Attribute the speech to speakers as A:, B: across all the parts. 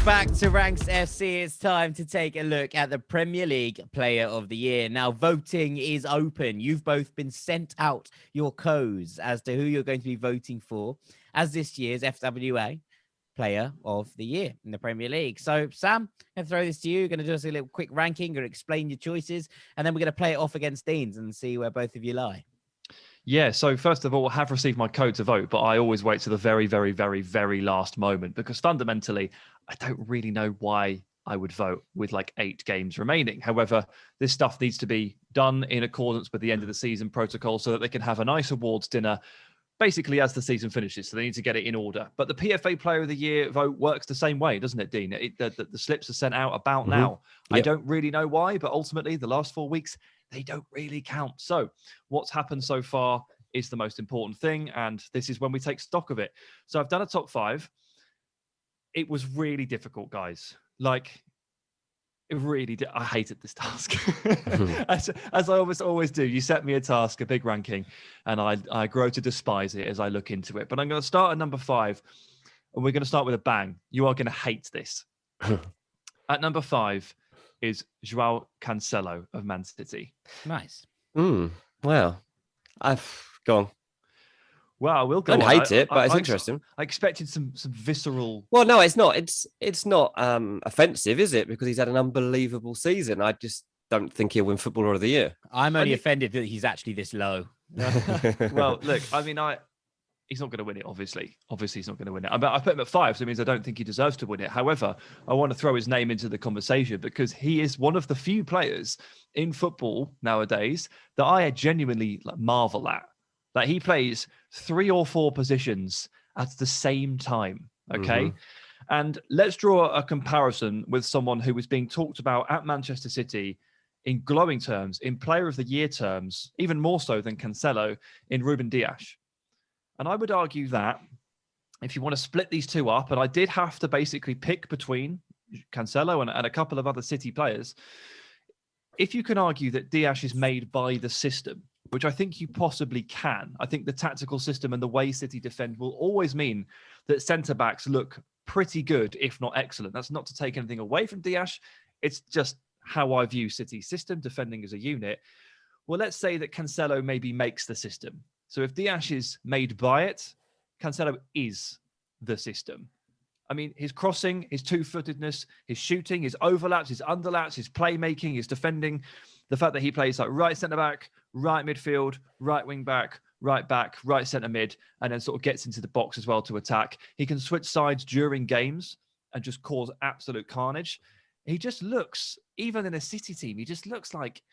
A: back to Ranks FC. It's time to take a look at the Premier League Player of the Year. Now, voting is open. You've both been sent out your codes as to who you're going to be voting for as this year's FWA Player of the Year in the Premier League. So, Sam, I'm going to throw this to you. You're going to do us a little quick ranking or explain your choices, and then we're going to play it off against Dean's and see where both of you lie.
B: Yeah, so first of all, I have received my code to vote, but I always wait to the very, very, very, very last moment because fundamentally, I don't really know why I would vote with like 8 games remaining. However, this stuff needs to be done in accordance with the end of the season protocol so that they can have a nice awards dinner basically as the season finishes. So they need to get it in order. But the PFA Player of the Year vote works the same way, doesn't it, Dean? The slips are sent out about now. Yep. I don't really know why, but ultimately the last 4 weeks, they don't really count. So what's happened so far is the most important thing. And this is when we take stock of it. So I've done a top 5. It was really difficult, guys. Like, it really did. I hated this task. as I always do. You set me a task, a big ranking, and I grow to despise it as I look into it. But I'm going to start at number 5, and we're going to start with a bang. You are going to hate this. At number 5 is João Cancelo of Man City.
A: Nice.
C: Well, I've gone.
B: Well, I will go.
C: I don't hate it, but it's interesting.
B: I expected some visceral.
C: Well, no, it's not. It's not offensive, is it? Because he's had an unbelievable season. I just don't think he'll win Footballer of the Year.
A: I'm only offended that he's actually this low.
B: Well, look, I mean, he's not going to win it. Obviously, he's not going to win it. I put him at 5, so it means I don't think he deserves to win it. However, I want to throw his name into the conversation because he is one of the few players in football nowadays that I genuinely marvel at. That he plays 3 or 4 positions at the same time, okay? And let's draw a comparison with someone who was being talked about at Manchester City in glowing terms, in Player of the Year terms, even more so than Cancelo, in Rúben Dias. And I would argue that if you want to split these two up, and I did have to basically pick between Cancelo and a couple of other City players, if you can argue that Dias is made by the system, which I think you possibly can. I think the tactical system and the way City defend will always mean that centre-backs look pretty good, if not excellent. That's not to take anything away from Dias. It's just how I view City's system, defending as a unit. Well, let's say that Cancelo maybe makes the system. So if Dias is made by it, Cancelo is the system. I mean, his crossing, his two-footedness, his shooting, his overlaps, his underlaps, his playmaking, his defending, the fact that he plays like right centre-back, right midfield, right wing-back, right centre-mid, and then sort of gets into the box as well to attack. He can switch sides during games and just cause absolute carnage. He just looks, even in a City team, he just looks like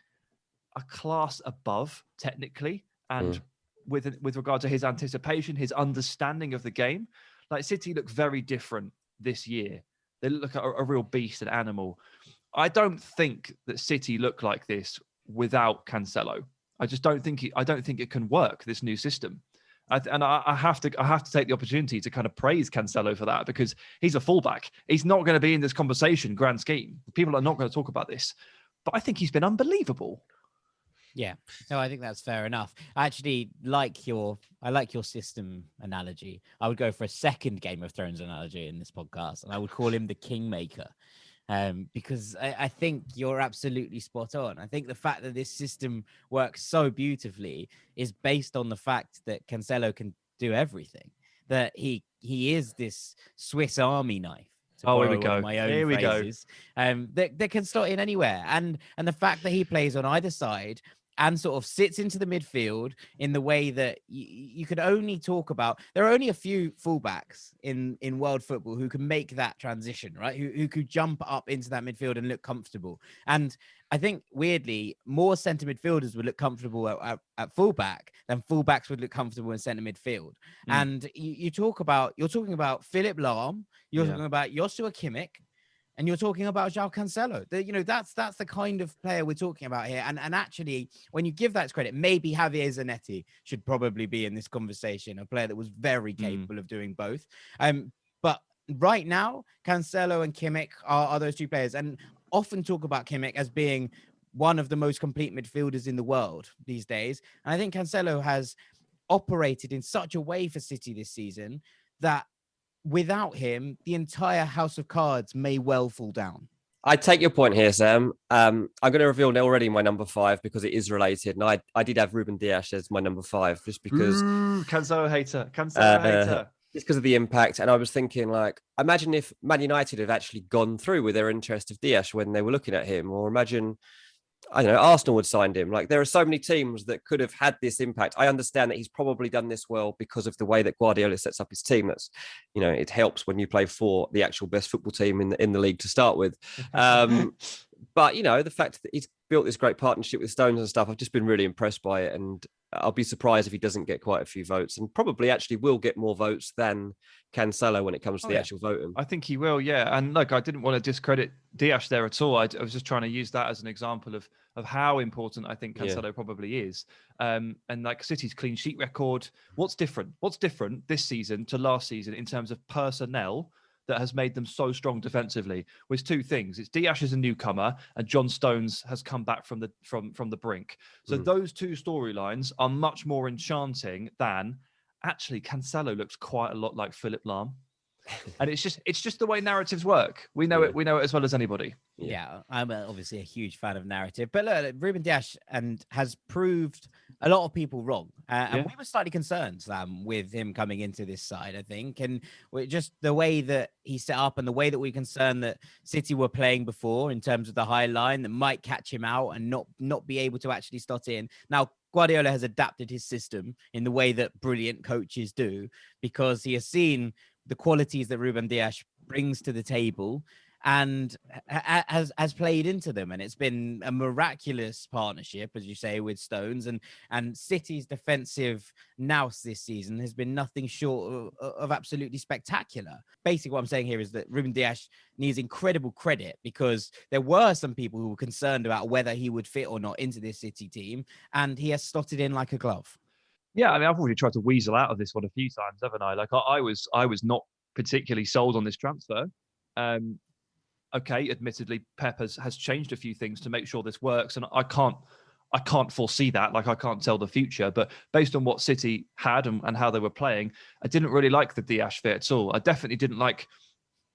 B: a class above technically and with regard to his anticipation, his understanding of the game. Like City look very different this year. They look like a real beast, an animal. I don't think that City look like this without Cancelo. I just don't think it can work, this new system. I have to take the opportunity to kind of praise Cancelo for that because he's a fullback. He's not going to be in this conversation, grand scheme. People are not going to talk about this. But I think he's been unbelievable.
A: Yeah, no, I think that's fair enough. I actually like your system analogy. I would go for a second Game of Thrones analogy in this podcast, and I would call him the Kingmaker, because I think you're absolutely spot on. I think the fact that this system works so beautifully is based on the fact that Cancelo can do everything. That he is this Swiss Army knife.
B: Here we go.
A: Here we go. That can slot in anywhere, and the fact that he plays on either side and sort of sits into the midfield in the way that you could only talk about. There are only a few fullbacks in world football who can make that transition, right? Who could jump up into that midfield and look comfortable. And I think weirdly, more centre midfielders would look comfortable at fullback than fullbacks would look comfortable in centre midfield. And you're talking about Philip Lahm, you're talking about Joshua Kimmich, and you're talking about João Cancelo. That's the kind of player we're talking about here. And actually, when you give that credit, maybe Javier Zanetti should probably be in this conversation, a player that was very capable of doing both. But right now, Cancelo and Kimmich are those two players. And often talk about Kimmich as being one of the most complete midfielders in the world these days. And I think Cancelo has operated in such a way for City this season that without him, the entire house of cards may well fall down.
C: I take your point here, Sam. I'm going to reveal already my number 5 because it is related. And I did have Rúben Dias as my number 5 just because...
B: Cancelo hater. Cancelo hater.
C: Just because of the impact. And I was thinking, like, imagine if Man United had actually gone through with their interest of Dias when they were looking at him. Or imagine, I don't know, Arsenal would signed him. Like, there are so many teams that could have had this impact. I understand that he's probably done this well because of the way that Guardiola sets up his team. That's, you know, it helps when you play for the actual best football team in the league to start with. But, you know, the fact that he's built this great partnership with Stones and stuff, I've just been really impressed by it. And I'll be surprised if he doesn't get quite a few votes, and probably actually will get more votes than Cancelo when it comes to the actual voting.
B: I think he will, yeah. And look, I didn't want to discredit Dias there at all. I was just trying to use that as an example of how important I think Cancelo probably is. And like City's clean sheet record, what's different? What's different this season to last season in terms of personnel that has made them so strong defensively? Was two things. It's Dias is a newcomer and John Stones has come back from the brink. So those two storylines are much more enchanting than actually Cancelo looks quite a lot like Philip Lahm. And it's just the way narratives work. We know it as well as anybody.
A: Yeah, I'm obviously a huge fan of narrative, but look, Rúben Dias has proved a lot of people wrong, and we were slightly concerned, Sam, with him coming into this side. I think, and just the way that he set up and the way that we're concerned that City were playing before in terms of the high line that might catch him out and not be able to actually slot in. Now, Guardiola has adapted his system in the way that brilliant coaches do, because he has seen the qualities that Rúben Dias brings to the table and has played into them. And it's been a miraculous partnership, as you say, with Stones, and City's defensive nous this season has been nothing short of absolutely spectacular. Basically, what I'm saying here is that Rúben Dias needs incredible credit, because there were some people who were concerned about whether he would fit or not into this City team, and he has slotted in like a glove.
B: Yeah, I mean, I've already tried to weasel out of this one a few times, haven't I? Like, I was not particularly sold on this transfer. Okay, admittedly, Pep has changed a few things to make sure this works, and I can't foresee that. Like, I can't tell the future, but based on what City had and how they were playing, I didn't really like the Dias fit at all. I definitely didn't like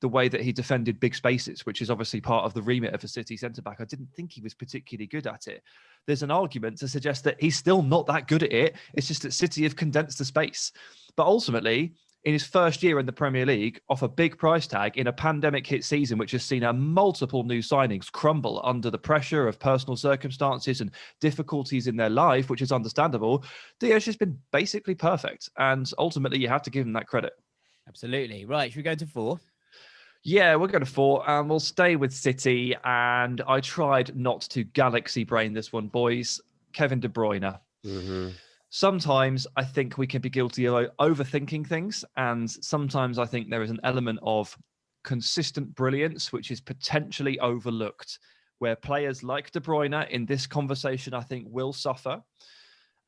B: the way that he defended big spaces, which is obviously part of the remit of a City centre-back. I didn't think he was particularly good at it. There's an argument to suggest that he's still not that good at it. It's just that City have condensed the space. But ultimately, in his first year in the Premier League, off a big price tag in a pandemic hit season, which has seen multiple new signings crumble under the pressure of personal circumstances and difficulties in their life, which is understandable, Dias has been basically perfect. And ultimately, you have to give him that credit.
A: Absolutely. Right, should we go to 4?
B: Yeah, we're going to 4, and we'll stay with City. And I tried not to galaxy brain this one, boys. Kevin de Bruyne. Sometimes I think we can be guilty of overthinking things, and sometimes I think there is an element of consistent brilliance which is potentially overlooked, where players like De Bruyne in this conversation, I think, will suffer,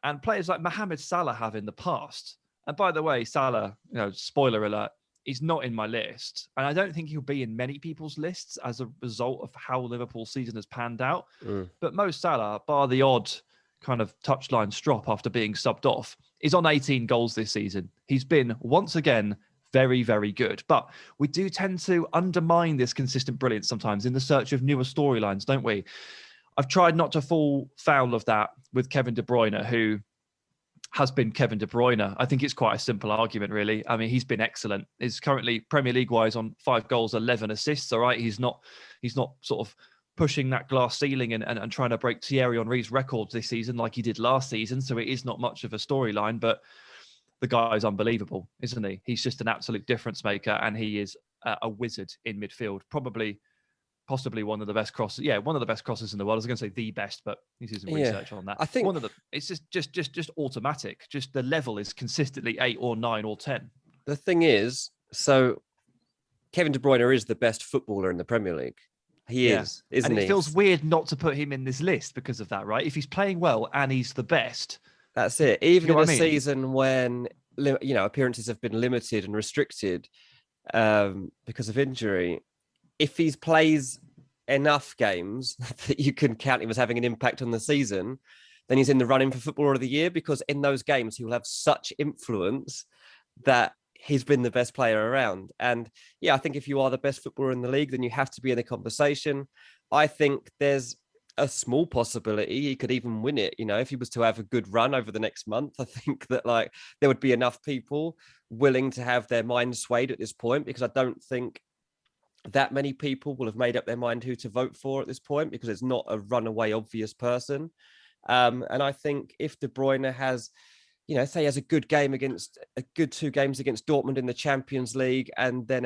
B: and players like Mohamed Salah have in the past. And by the way, Salah, spoiler alert, he's not in my list. And I don't think he'll be in many people's lists as a result of how Liverpool's season has panned out. But Mo Salah, bar the odd kind of touchline strop after being subbed off, is on 18 goals this season. He's been, once again, very, very good. But we do tend to undermine this consistent brilliance sometimes in the search of newer storylines, don't we? I've tried not to fall foul of that with Kevin de Bruyne, who has been Kevin de Bruyne. I think it's quite a simple argument, really. I mean, he's been excellent. He's currently Premier League-wise on 5 goals, 11 assists, all right? He's not sort of pushing that glass ceiling and trying to break Thierry Henry's records this season like he did last season, so it is not much of a storyline, but the guy is unbelievable, isn't he? He's just an absolute difference maker, and he is a wizard in midfield. Possibly one of the best crosses. Yeah, one of the best crosses in the world. I was going to say the best, but you see some research on that.
C: I think
B: it's just automatic. Just the level is consistently 8 or 9 or 10.
C: The thing is, so Kevin de Bruyne is the best footballer in the Premier League. He is, isn't he?
B: And it feels weird not to put him in this list because of that, right? If he's playing well and he's the best.
C: That's it. Even in a season when, appearances have been limited and restricted because of injury, if he plays enough games that you can count him as having an impact on the season, then he's in the running for Footballer of the Year, because in those games he will have such influence that he's been the best player around. And yeah, I think if you are the best footballer in the league, then you have to be in the conversation. I think there's a small possibility he could even win it. You know, if he was to have a good run over the next month, I think that like there would be enough people willing to have their minds swayed at this point, because I don't think that many people will have made up their mind who to vote for at this point, because it's not a runaway obvious person. And I think if De Bruyne has, you know, say he has a good 2 games against Dortmund in the Champions League, and then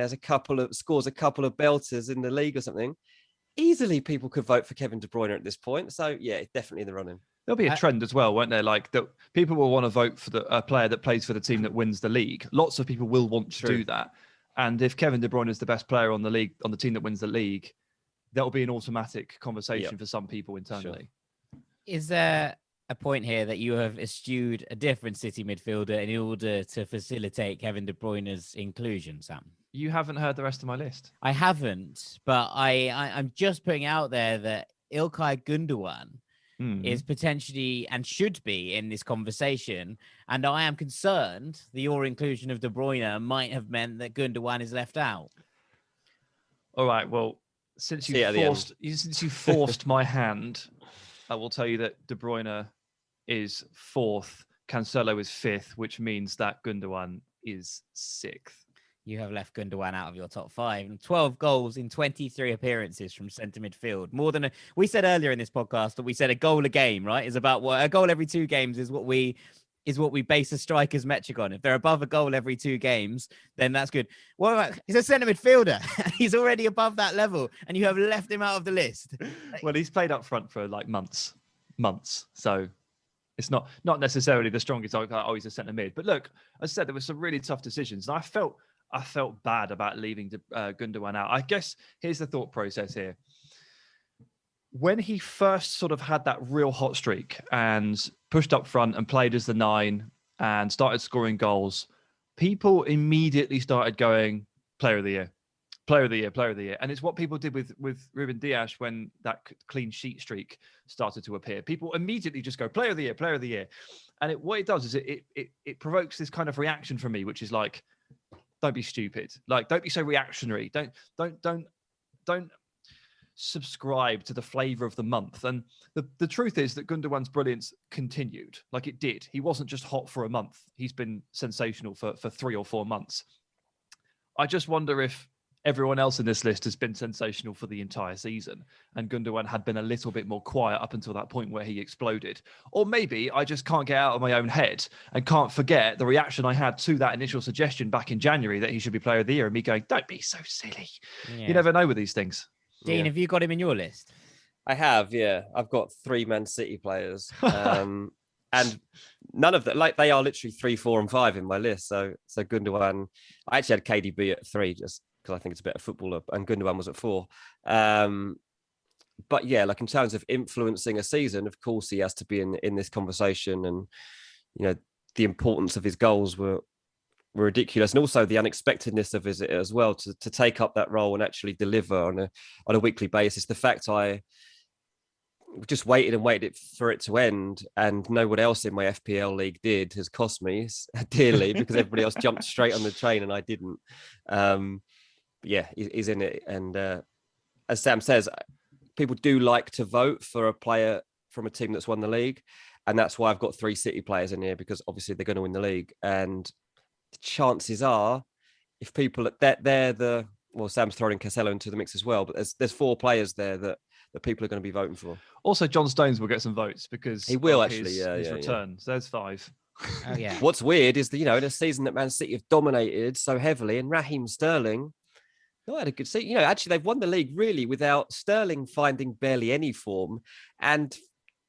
C: scores a couple of belters in the league or something, easily people could vote for Kevin De Bruyne at this point. So yeah, definitely in the running.
B: There'll be a trend as well, won't there? Like that, people will want to vote for a player that plays for the team that wins the league. Lots of people will want to do that. And if Kevin De Bruyne is the best player on the team that wins the league, that will be an automatic conversation for some people internally.
A: Sure. Is there a point here that you have eschewed a different City midfielder in order to facilitate Kevin De Bruyne's inclusion, Sam?
B: You haven't heard the rest of my list.
A: I haven't, but I'm just putting out there that Ilkay Gündogan is potentially and should be in this conversation. And I am concerned that your inclusion of De Bruyne might have meant that Gündogan is left out.
B: All right. Well, since you forced my hand, I will tell you that De Bruyne is 4th, Cancelo is 5th, which means that Gündogan is 6th.
A: You have left Gündogan out of your top 5. And 12 goals in 23 appearances from centre midfield. More than we said earlier in this podcast that we said a goal a game, right? Is about what a goal every 2 games is what we base a striker's metric on. If they're above a goal every 2 games, then that's good. What about, he's a centre midfielder. He's already above that level, and you have left him out of the list.
B: Well, he's played up front for like months. So it's not necessarily the strongest. Oh, he's a centre mid. But look, as I said, there were some really tough decisions, and I felt bad about leaving Gündogan out. I guess here's the thought process here. When he first sort of had that real hot streak and pushed up front and played as the 9 and started scoring goals, people immediately started going, player of the year, player of the year, player of the year. And it's what people did with Rúben Dias when that clean sheet streak started to appear. People immediately just go, player of the year, player of the year. And what it does is it provokes this kind of reaction from me, which is like, don't be stupid. Like, don't be so reactionary. Don't subscribe to the flavor of the month. And the truth is that Gündogan's brilliance continued. Like, it did. He wasn't just hot for a month. He's been sensational for 3 or 4 months. I just wonder if everyone else in this list has been sensational for the entire season, and Gündogan had been a little bit more quiet up until that point where he exploded. Or maybe I just can't get out of my own head and can't forget the reaction I had to that initial suggestion back in January that he should be player of the year, and me going, don't be so silly. Yeah. You never know with these things.
A: Dean, have you got him in your list?
C: I have, yeah. I've got 3 Man City players. And none of them, like, they are literally 3, 4, and 5 in my list. So Gündogan, I actually had KDB at 3 just because I think it's a better footballer, and Gündogan was at 4. But yeah, like in terms of influencing a season, of course he has to be in this conversation, and you know the importance of his goals were ridiculous, and also the unexpectedness of it as well to take up that role and actually deliver on a weekly basis. The fact I just waited for it to end, and no one else in my FPL league did, has cost me dearly because everybody else jumped straight on the train and I didn't. Yeah, he's in it. And as Sam says, people do like to vote for a player from a team that's won the league. And that's why I've got 3 City players in here, because obviously they're going to win the league. And the chances are, if people Sam's throwing Cancelo into the mix as well, but there's 4 players there that people are going to be voting for.
B: Also, John Stones will get some votes because
C: he will actually,
B: his return. So there's 5.
A: Oh yeah.
C: What's weird is that, in a season that Man City have dominated so heavily, and Raheem Sterling, they had a good season. Actually, they've won the league really without Sterling finding barely any form, and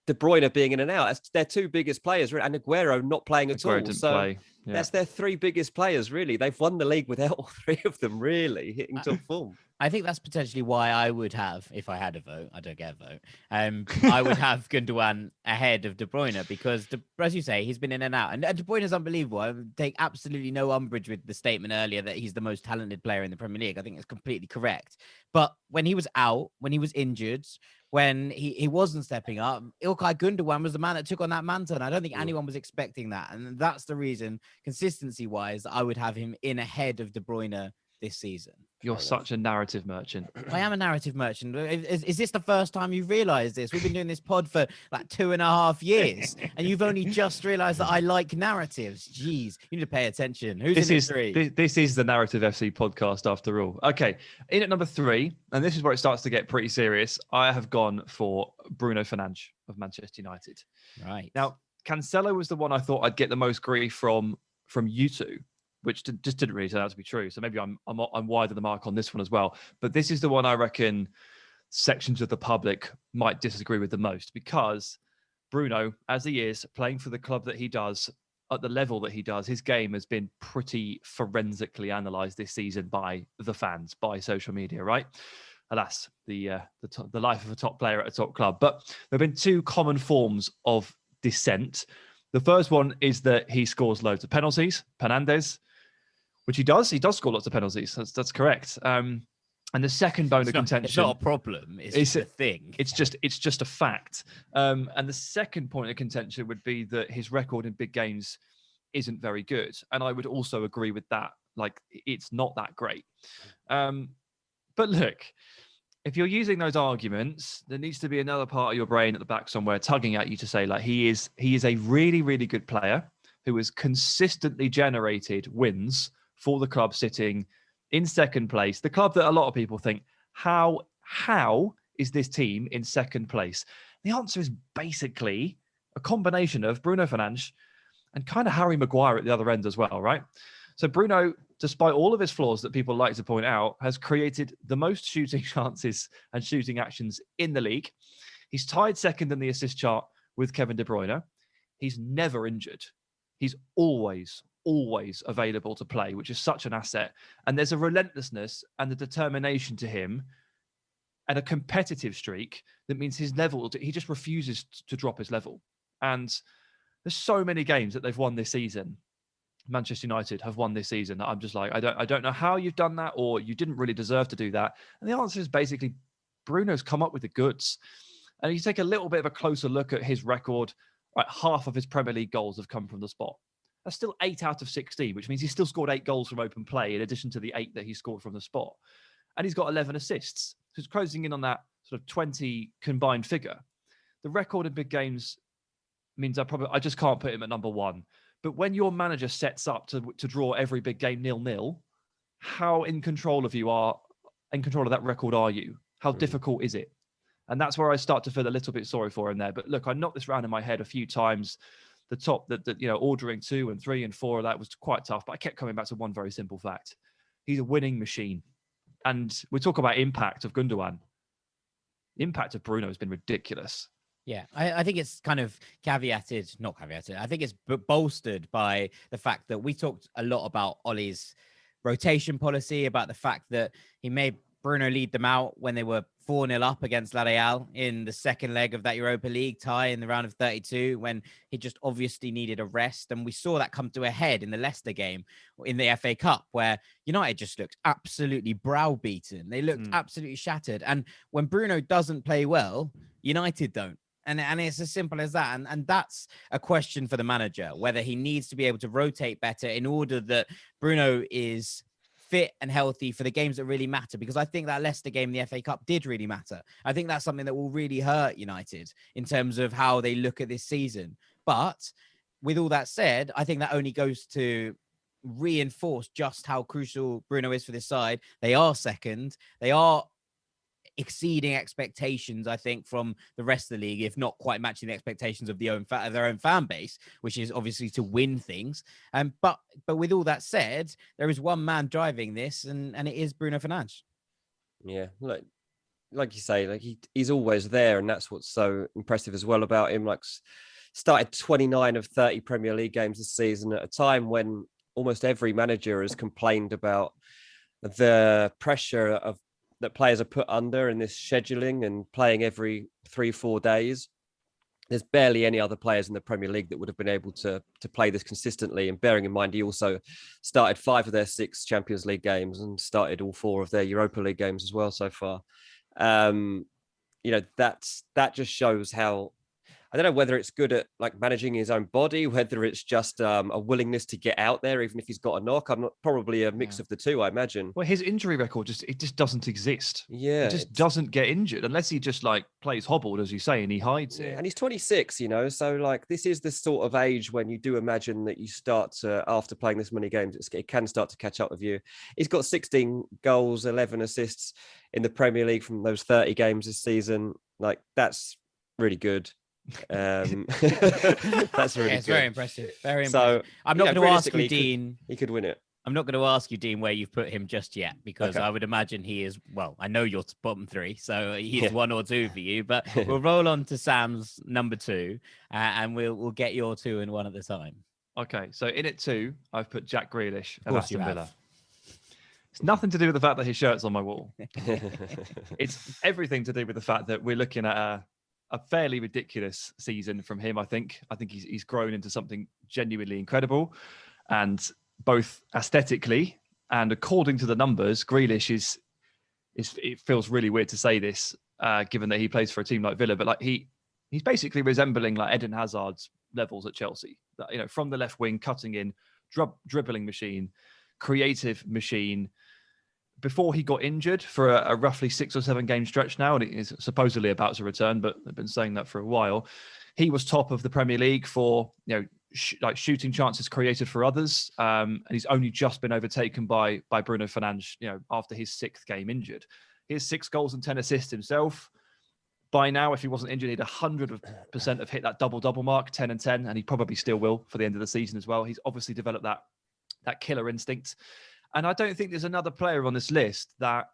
C: De Bruyne being in and out. That's their 2 biggest players, and Aguero not playing at all. So that's their 3 biggest players, really. They've won the league without all 3 of them really hitting top form.
A: I think that's potentially why I would have, if I had a vote, I don't get a vote, I would have Gündogan ahead of De Bruyne, because, as you say, he's been in and out. And De Bruyne is unbelievable. I would take absolutely no umbrage with the statement earlier that he's the most talented player in the Premier League. I think it's completely correct. But when he was out, when he was injured, when he wasn't stepping up, Ilkay Gündogan was the man that took on that mantle. And I don't think anyone was expecting that. And that's the reason consistency-wise, I would have him in ahead of De Bruyne this season.
B: You're such a narrative merchant.
A: I am a narrative merchant. Is this the first time you've realised this? We've been doing this pod for like 2.5 years, and you've only just realised that I like narratives. Jeez, you need to pay attention. Who's in at 3?
B: This is the Narrative FC podcast after all. Okay, in at number 3, and this is where it starts to get pretty serious. I have gone for Bruno Fernandes of Manchester United.
A: Right.
B: Now, Cancelo was the one I thought I'd get the most grief from you two, which just didn't really turn out to be true. So maybe I'm wide of the mark on this one as well. But this is the one I reckon sections of the public might disagree with the most, because Bruno, as he is playing for the club that he does at the level that he does, his game has been pretty forensically analysed this season by the fans, by social media, right? Alas, the life of a top player at a top club. But there have been 2 common forms of dissent. The first one is that he scores loads of penalties, Fernandes, which he does. He does score lots of penalties. That's correct. And the second bone of contention.
A: It's not a problem. It's just a thing.
B: It's just a fact. And the second point of contention would be that his record in big games isn't very good. And I would also agree with that. Like, it's not that great. But look, if you're using those arguments, there needs to be another part of your brain at the back somewhere tugging at you to say, like, he is a really, really good player who has consistently generated wins for the club sitting in second place. The club that a lot of people think, how is this team in second place? The answer is basically a combination of Bruno Fernandes and kind of Harry Maguire at the other end as well, right? So Bruno, despite all of his flaws that people like to point out, has created the most shooting chances and shooting actions in the league. He's tied second in the assist chart with Kevin de Bruyne. He's never injured. He's always available to play, which is such an asset. And there's a relentlessness and a determination to him and a competitive streak that means his level, he just refuses to drop his level. And there's so many games that they've won this season. Manchester United have won this season that I'm just like, I don't know how you've done that, or you didn't really deserve to do that. And the answer is basically Bruno's come up with the goods. And you take a little bit of a closer look at his record, right, half of his Premier League goals have come from the spot. That's still 8 out of 16, which means he's still scored 8 goals from open play in addition to the 8 that he scored from the spot. And he's got 11 assists. So it's closing in on that sort of 20 combined figure. The record in big games means I just can't put him at number 1. But when your manager sets up to draw every big game 0-0, how in control of that record are you? How difficult is it? And that's where I start to feel a little bit sorry for him there. But look, I knocked this round in my head a few times. The top that ordering 2 and 3 and 4 of that was quite tough. But I kept coming back to one very simple fact: he's a winning machine. And we talk about impact of Gündogan. The impact of Bruno has been ridiculous.
A: Yeah, I think it's kind of not caveated. I think it's bolstered by the fact that we talked a lot about Ollie's rotation policy, about the fact that he made Bruno lead them out when they were 4-0 up against La Real in the second leg of that Europa League tie in the round of 32, when he just obviously needed a rest. And we saw that come to a head in the Leicester game in the FA Cup, where United just looked absolutely browbeaten. They looked absolutely shattered. And when Bruno doesn't play well, United don't. And it's as simple as that. And that's a question for the manager, whether he needs to be able to rotate better in order that Bruno is fit and healthy for the games that really matter. Because I think that Leicester game in the FA Cup did really matter. I think that's something that will really hurt United in terms of how they look at this season. But with all that said, I think that only goes to reinforce just how crucial Bruno is for this side. They are second. They are exceeding expectations, I think, from the rest of the league, if not quite matching the expectations of their own fan base, which is obviously to win things. But with all that said, there is one man driving this, and it is Bruno Fernandes.
C: Yeah, like you say, like he's always there, and that's what's so impressive as well about him. Like, started 29 of 30 Premier League games this season at a time when almost every manager has complained about the pressure that players are put under in this scheduling and playing every 3-4 days. There's barely any other players in the Premier League that would have been able to play this consistently. And bearing in mind, he also started 5 of their 6 Champions League games and started all 4 of their Europa League games as well so far. That just shows how, I don't know whether it's good at like managing his own body, whether it's just a willingness to get out there, even if he's got a knock. I'm not probably a mix of the two, I imagine.
B: Well, his injury record just doesn't exist.
C: Yeah,
B: he just doesn't get injured unless he just like plays hobbled, as you say, and he hides it.
C: And he's 26, you know, so like this is the sort of age when you do imagine that you start to, after playing this many games, it can start to catch up with you. He's got 16 goals, 11 assists in the Premier League from those 30 games this season. Like that's really good. That's really
A: it's
C: good.
A: very impressive. Very impressive.
C: So
A: I'm not going to ask you, Dean.
C: He could win it.
A: I'm not going to ask you, Dean, where you've put him just yet, because
C: Okay.
A: I would imagine he is, well, I know you're bottom three, so he's 1 or 2 for you, but we'll roll on to Sam's number 2, and we'll get your 2 and 1 at the time.
B: Okay, so in at 2, I've put Jack Grealish of
A: course
B: Aston
A: you have.
B: Villa. It's nothing to do with the fact that his shirt's on my wall. It's everything to do with the fact that we're looking at a fairly ridiculous season from him, I think. I think he's grown into something genuinely incredible. And both aesthetically and according to the numbers, Grealish is it feels really weird to say this, given that he plays for a team like Villa, but like he's basically resembling like Eden Hazard's levels at Chelsea. You know, from the left wing, cutting in, dribbling machine, creative machine. Before he got injured for a roughly 6 or 7 game stretch now, and it is supposedly about to return, but they've been saying that for a while. He was top of the Premier League for, you know, like shooting chances created for others, and he's only just been overtaken by Bruno Fernandes, you know, after his 6th game injured. He has 6 goals and 10 assists himself. By now, if he wasn't injured, he'd 100% have hit that double mark, 10 and 10, and he probably still will for the end of the season as well. He's obviously developed that killer instinct. And I don't think there's another player on this list that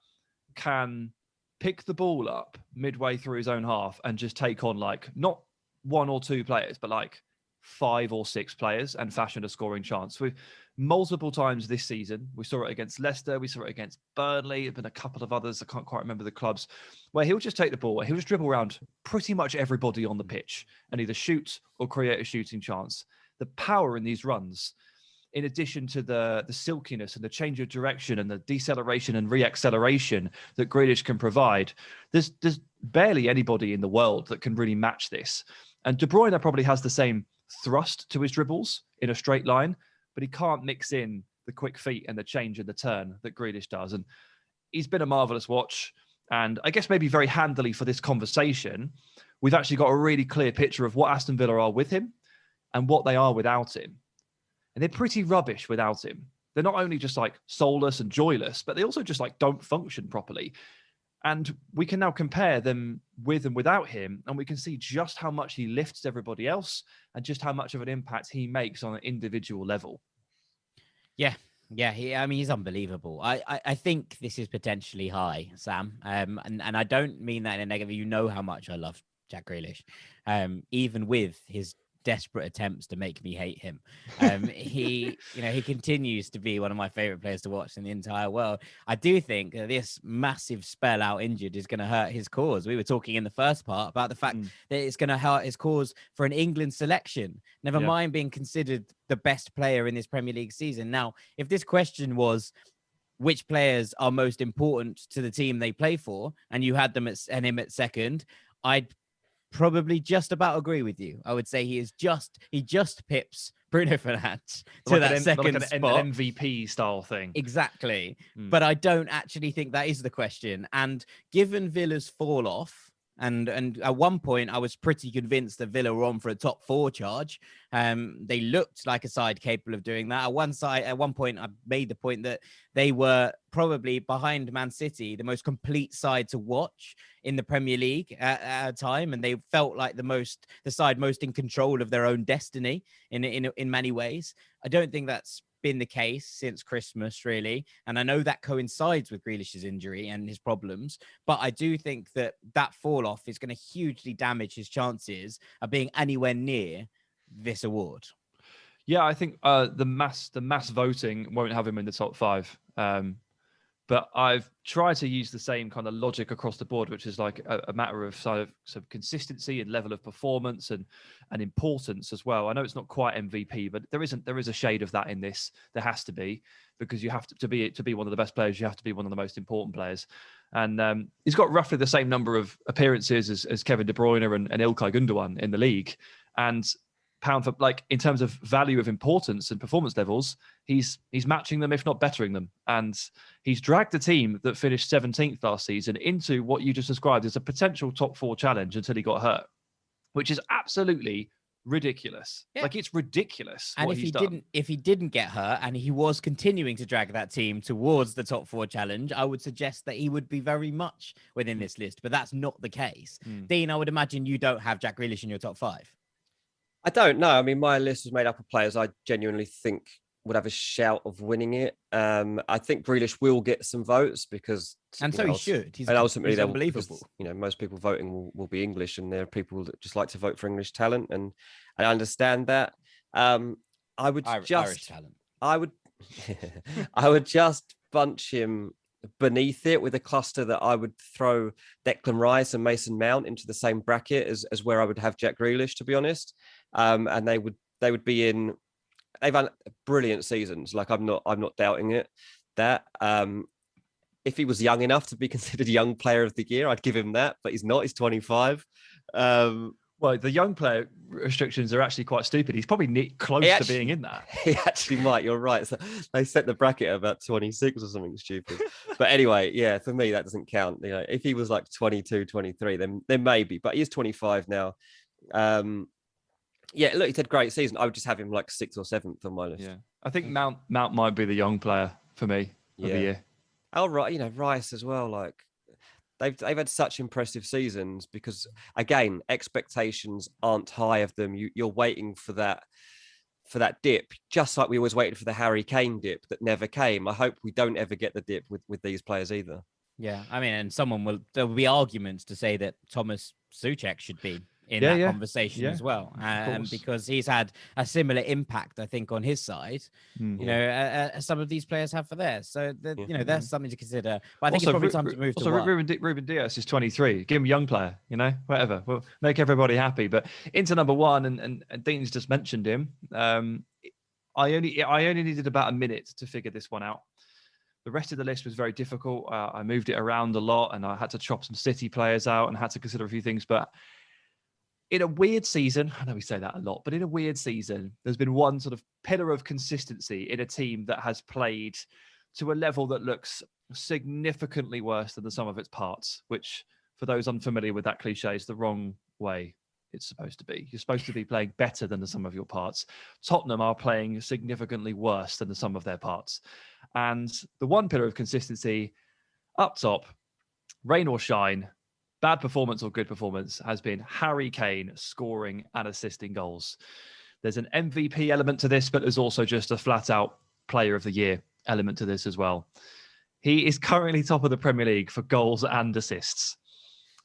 B: can pick the ball up midway through his own half and just take on like not 1 or 2 players, but like 5 or 6 players and fashion a scoring chance. We've multiple times this season, we saw it against Leicester, we saw it against Burnley, there's been a couple of others, I can't quite remember the clubs, where he'll just take the ball and he'll just dribble around pretty much everybody on the pitch and either shoot or create a shooting chance. The power in these runs, in addition to the silkiness and the change of direction and the deceleration and reacceleration that Grealish can provide, there's barely anybody in the world that can really match this. And De Bruyne probably has the same thrust to his dribbles in a straight line, but he can't mix in the quick feet and the change and the turn that Grealish does. And he's been a marvellous watch. And I guess maybe very handily for this conversation, we've actually got a really clear picture of what Aston Villa are with him and what they are without him. And they're pretty rubbish without him. They're not only just like soulless and joyless, but they also just like don't function properly. And we can now compare them with and without him, and we can see just how much he lifts everybody else and just how much of an impact he makes on an individual level. Yeah.
A: He's unbelievable. I think this is potentially high, Sam. And I don't mean that in a negative. You know how much I love Jack Grealish, even with his desperate attempts to make me hate him. He continues to be one of my favorite players to watch in the entire world. I do think that this massive spell out injured is going to hurt his cause. We were talking in the first part about the fact that it's going to hurt his cause for an England selection, never mind being considered the best player in this Premier League season. Now, if this question was which players are most important to the team they play for, and you had them and him at second, I'd probably just about agree with you. I would say he just pips Bruno Fernandes to that second spot.
B: An MVP style thing.
A: Exactly. But I don't actually think that is the question. And given Villa's fall off, and at one point I was pretty convinced that Villa were on for a top 4 charge. They looked like a side capable of doing that. At one point I made the point that they were probably behind Man City, the most complete side to watch in the Premier League at a time, and they felt like the side most in control of their own destiny in many ways. I don't think that's been the case since Christmas, really. And I know that coincides with Grealish's injury and his problems, but I do think that fall off is going to hugely damage his chances of being anywhere near this award.
B: Yeah, I think the mass voting won't have him in the top 5. But I've tried to use the same kind of logic across the board, which is like a matter of sort of some consistency and level of performance and importance as well. I know it's not quite MVP, but there is a shade of that in this. There has to be, because you have to be one of the best players. You have to be one of the most important players. And he's got roughly the same number of appearances as Kevin de Bruyne and Ilkay Gündogan in the league. And pound for, like, in terms of value of importance and performance levels, he's matching them, if not bettering them. And he's dragged the team that finished 17th last season into what you just described as a potential top 4 challenge until he got hurt, which is absolutely ridiculous. Yeah. Like, it's ridiculous.
A: And if he didn't get hurt and he was continuing to drag that team towards the top 4 challenge, I would suggest that he would be very much within this list, but that's not the case. Dean, I would imagine you don't have Jack Grealish in your top 5.
C: I don't know. I mean, my list was made up of players I genuinely think would have a shout of winning it. I think Grealish will get some votes because,
A: and so he should.
C: And ultimately,
A: he's unbelievable.
C: Because, most people voting will be English, and there are people that just like to vote for English talent, and I understand that. I would
A: Irish talent.
C: I would just bunch him beneath it with a cluster that I would throw Declan Rice and Mason Mount into the same bracket as where I would have Jack Grealish, to be honest. And they would be in. They've had brilliant seasons. Like, I'm not doubting it. That if he was young enough to be considered young player of the year, I'd give him that. But he's not. He's 25.
B: Well, the young player restrictions are actually quite stupid. He's probably close to being in that.
C: He actually might. You're right. So they set the bracket at about 26 or something stupid. But anyway, yeah, for me, that doesn't count. If he was like 22, 23, then maybe. But he's 25 now. Yeah, look, he had a great season. I would just have him like 6th or 7th on my list.
B: Yeah, I think Mount might be the young player for me of the year.
C: Oh, right. Rice as well. Like, they've had such impressive seasons because, again, expectations aren't high of them. You're waiting for that dip, just like we always waited for the Harry Kane dip that never came. I hope we don't ever get the dip with these players either.
A: Yeah, I mean, and there will be arguments to say that Thomas Souček should be in that conversation as well, because he's had a similar impact, I think, on his side, as some of these players have for theirs. So there's something to consider. But I think it's probably time to move to
B: Rúben Dias is 23. Give him a young player, whatever. We'll make everybody happy. But into number 1, and Dean's just mentioned him. I only needed about a minute to figure this one out. The rest of the list was very difficult. I moved it around a lot, and I had to chop some City players out and had to consider a few things. But in a weird season, I know we say that a lot, but in a weird season, there's been one sort of pillar of consistency in a team that has played to a level that looks significantly worse than the sum of its parts, which, for those unfamiliar with that cliche, is the wrong way it's supposed to be. You're supposed to be playing better than the sum of your parts. Tottenham are playing significantly worse than the sum of their parts. And the one pillar of consistency up top, rain or shine, bad performance or good performance, has been Harry Kane scoring and assisting goals. There's an MVP element to this, but there's also just a flat out player of the year element to this as well. He is currently top of the Premier League for goals and assists.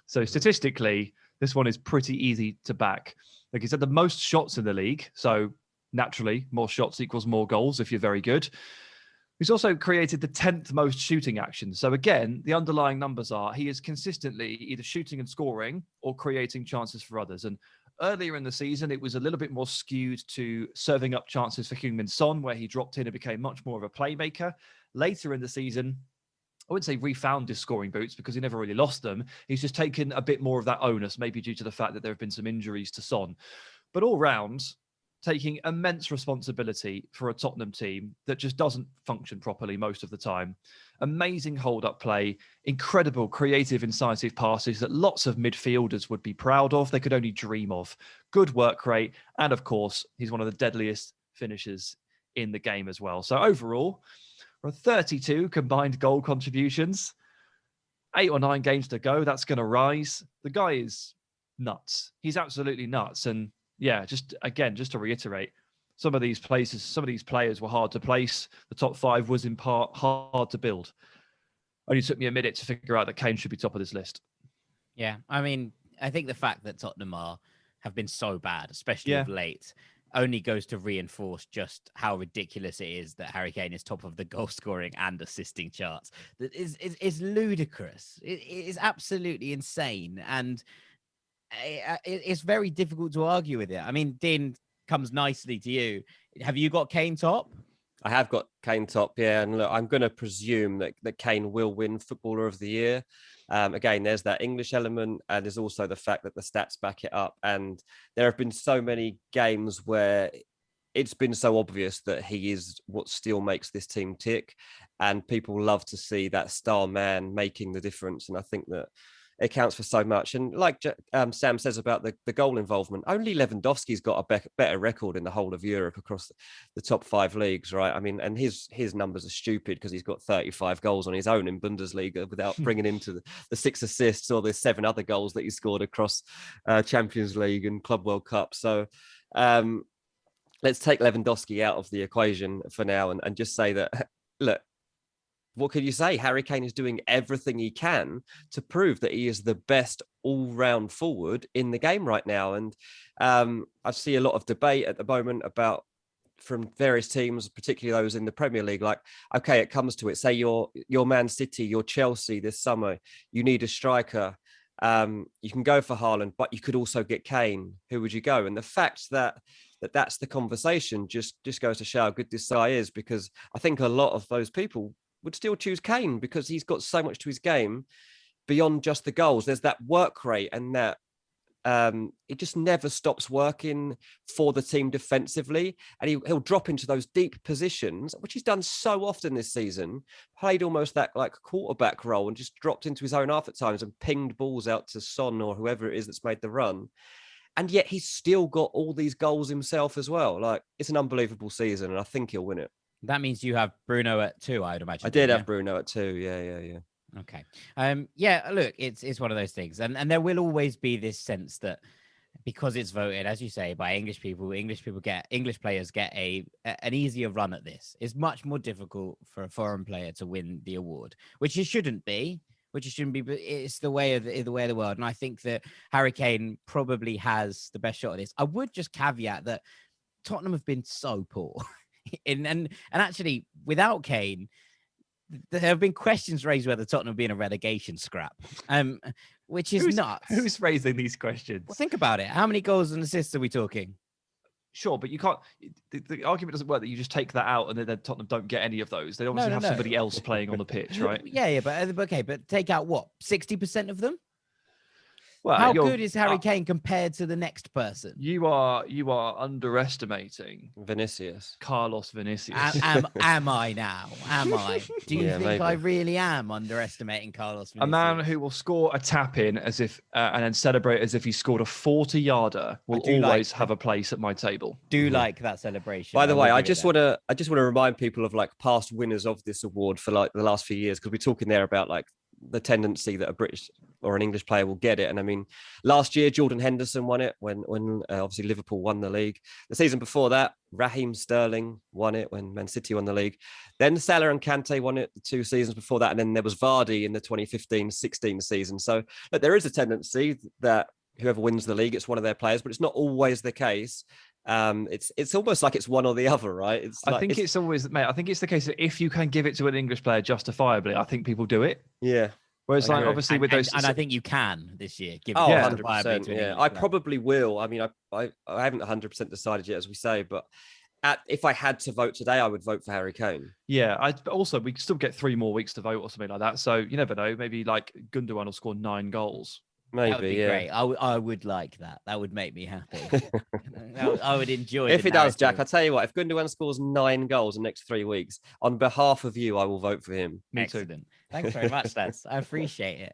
B: So statistically, this one is pretty easy to back. Like, he's had the most shots in the league. So naturally, more shots equals more goals if you're very good. He's also created the 10th most shooting actions. So again, the underlying numbers are he is consistently either shooting and scoring or creating chances for others. And earlier in the season, it was a little bit more skewed to serving up chances for Heung-min Son, where he dropped in and became much more of a playmaker. Later in the season, I wouldn't say refound his scoring boots because he never really lost them. He's just taken a bit more of that onus, maybe due to the fact that there have been some injuries to Son. But all round, taking immense responsibility for a Tottenham team that just doesn't function properly most of the time. Amazing hold-up play, incredible creative, incisive passes that lots of midfielders would be proud of. They could only dream of. Good work rate. And of course, he's one of the deadliest finishers in the game as well. So overall, we're 32 combined goal contributions. 8 or 9 games to go. That's going to rise. The guy is nuts. He's absolutely nuts. And yeah, just to reiterate, some of these players were hard to place. The top 5 was in part hard to build. Only took me a minute to figure out that Kane should be top of this list.
A: Yeah, I mean, I think the fact that Tottenham have been so bad, especially of late, only goes to reinforce just how ridiculous it is that Harry Kane is top of the goal scoring and assisting charts. That is ludicrous. It is absolutely insane, and it's very difficult to argue with it. I mean, Dean, comes nicely to you. Have you got Kane top?
C: I have got Kane top, yeah. And look, I'm going to presume that Kane will win Footballer of the Year. Again, there's that English element, and there's also the fact that the stats back it up. And there have been so many games where it's been so obvious that he is what still makes this team tick. And people love to see that star man making the difference. And I think that it counts for so much. And like Sam says about the goal involvement, only Lewandowski's got a better record in the whole of Europe across the top 5 leagues, right? I mean, and his numbers are stupid because he's got 35 goals on his own in Bundesliga without bringing into the 6 assists or the 7 other goals that he scored across Champions League and Club World Cup. So let's take Lewandowski out of the equation for now and just say that, look, what can you say? Harry Kane is doing everything he can to prove that he is the best all-round forward in the game right now. And I see a lot of debate at the moment from various teams, particularly those in the Premier League, like, okay, it comes to it. Say you're Man City, you're Chelsea this summer, you need a striker. You can go for Haaland, but you could also get Kane. Who would you go? And the fact that's the conversation just goes to show how good this guy is, because I think a lot of those people would still choose Kane because he's got so much to his game beyond just the goals. There's that work rate and that it just never stops working for the team defensively. And he'll drop into those deep positions, which he's done so often this season, played almost that like quarterback role and just dropped into his own half at times and pinged balls out to Son or whoever it is that's made the run. And yet he's still got all these goals himself as well. Like, it's an unbelievable season and I think he'll win it.
A: That means you have Bruno at 2, I would imagine.
C: I did have Bruno at 2. Yeah.
A: Okay. Yeah, look, it's one of those things. And there will always be this sense that because it's voted, as you say, by English players get an easier run at this. It's much more difficult for a foreign player to win the award, which it shouldn't be, but it's the way of the world. And I think that Harry Kane probably has the best shot at this. I would just caveat that Tottenham have been so poor. And actually, without Kane, there have been questions raised whether Tottenham be in a relegation scrap, which is nuts.
B: Who's raising these questions?
A: Well, think about it. How many goals and assists are we talking?
B: Sure, but you can't. The argument doesn't work that you just take that out and then Tottenham don't get any of those. They obviously have somebody else playing on the pitch, right?
A: Yeah, but take out what, 60% of them?
B: Well,
A: how good is Harry Kane compared to the next person?
B: You are underestimating
C: Vinicius.
B: Carlos Vinicius.
A: Am I now? Am I? Do you think
C: maybe.
A: I really am underestimating Carlos Vinicius?
B: A man who will score a tap in as if and then celebrate as if he scored a 40-yarder will always have a place at my table.
A: Like that celebration.
C: By the way, I just want to remind people of like past winners of this award for like the last few years, because we're talking there about like the tendency that a British or an English player will get it. And I mean, last year, Jordan Henderson won it when obviously Liverpool won the league. The season before that, Raheem Sterling won it when Man City won the league. Then Salah and Kante won it the 2 seasons before that. And then there was Vardy in the 2015-16 season. So look, there is a tendency that whoever wins the league, it's one of their players, but it's not always the case. It's almost like it's one or the other, right?
B: I think it's always, mate. I think it's the case that if you can give it to an English player justifiably, I think people do it.
C: Yeah.
B: Whereas, like, obviously, with those,
A: and I think you can this year. Give
C: 100%. Yeah, I probably will. I mean, I haven't 100% decided yet, as we say, but if I had to vote today, I would vote for Harry Kane.
B: Yeah. Also, we still get 3 more weeks to vote or something like that. So you never know. Maybe like Gündogan will score 9 goals.
C: Maybe,
A: that would be great. I would like that. That would make me happy. I would enjoy it.
C: If it does, Jack, I'll tell you what, if Gündogan scores 9 goals in the next 3 weeks, on behalf of you, I will vote for him.
A: Excellent. Thanks very much, lads. I appreciate it.